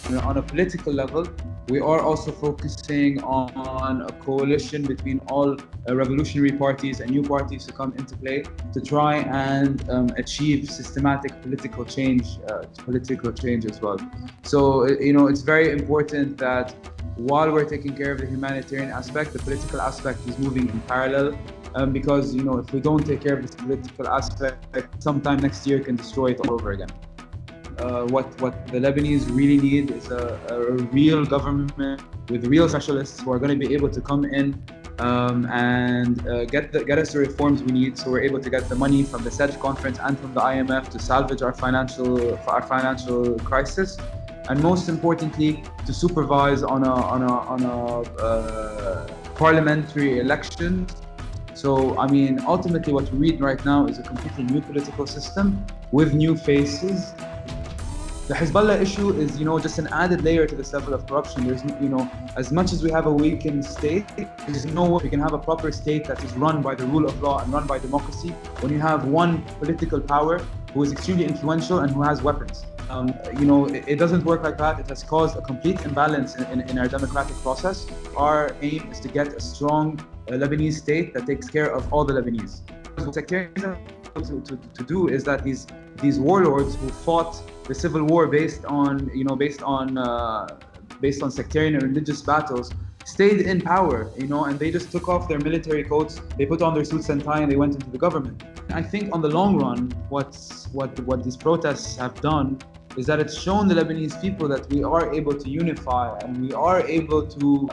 On a political level, we are also focusing on a coalition between all revolutionary parties and new parties to come into play to try and achieve systematic political change as well. So, it's very important that while we're taking care of the humanitarian aspect, the political aspect is moving in parallel. Because, if we don't take care of this political aspect, sometime next year can destroy it all over again. What the Lebanese really need is a real government with real specialists who are going to be able to come in and get us the reforms we need, so we're able to get the money from the SED conference and from the IMF to salvage our financial crisis, and most importantly, to supervise on a parliamentary elections. So, ultimately what we read right now is a completely new political system with new faces. The Hezbollah issue is, just an added layer to this level of corruption. There's, as much as we have a weakened state, there's no way we can have a proper state that is run by the rule of law and run by democracy when you have one political power who is extremely influential and who has weapons. It doesn't work like that. It has caused a complete imbalance in our democratic process. Our aim is to get a strong Lebanese state that takes care of all the Lebanese. What sectarianism to do is that these warlords who fought the civil war based on sectarian and religious battles stayed in power, and they just took off their military coats, they put on their suits and tie, and they went into the government. I think on the long run, what these protests have done is that it's shown the Lebanese people that we are able to unify and we are able to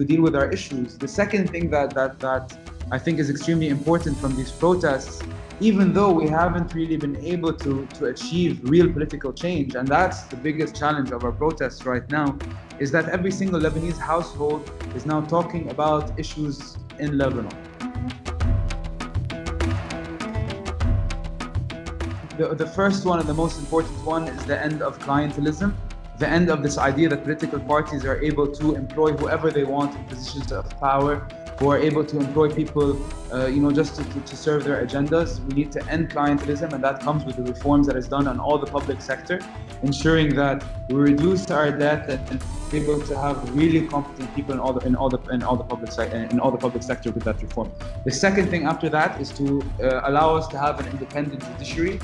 deal with our issues. The second thing that I think is extremely important from these protests, even though we haven't really been able to achieve real political change, and that's the biggest challenge of our protests right now, is that every single Lebanese household is now talking about issues in Lebanon. The first one and the most important one is the end of clientelism, the end of this idea that political parties are able to employ whoever they want in positions of power, who are able to employ people, just to serve their agendas. We need to end clientelism, and that comes with the reforms that is done on all the public sector, ensuring that we reduce our debt and be able to have really competent people in all the public sector with that reform. The second thing after that is to allow us to have an independent judiciary.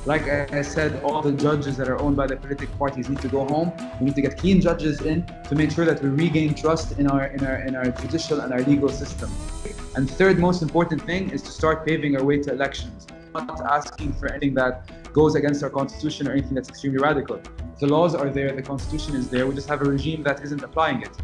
Like I said, all the judges that are owned by the political parties need to go home. We need to get clean judges in to make sure that we regain trust in our judicial and our legal system. And third most important thing is to start paving our way to elections. Not asking for anything that goes against our constitution or anything that's extremely radical. The laws are there, the constitution is there, we just have a regime that isn't applying it.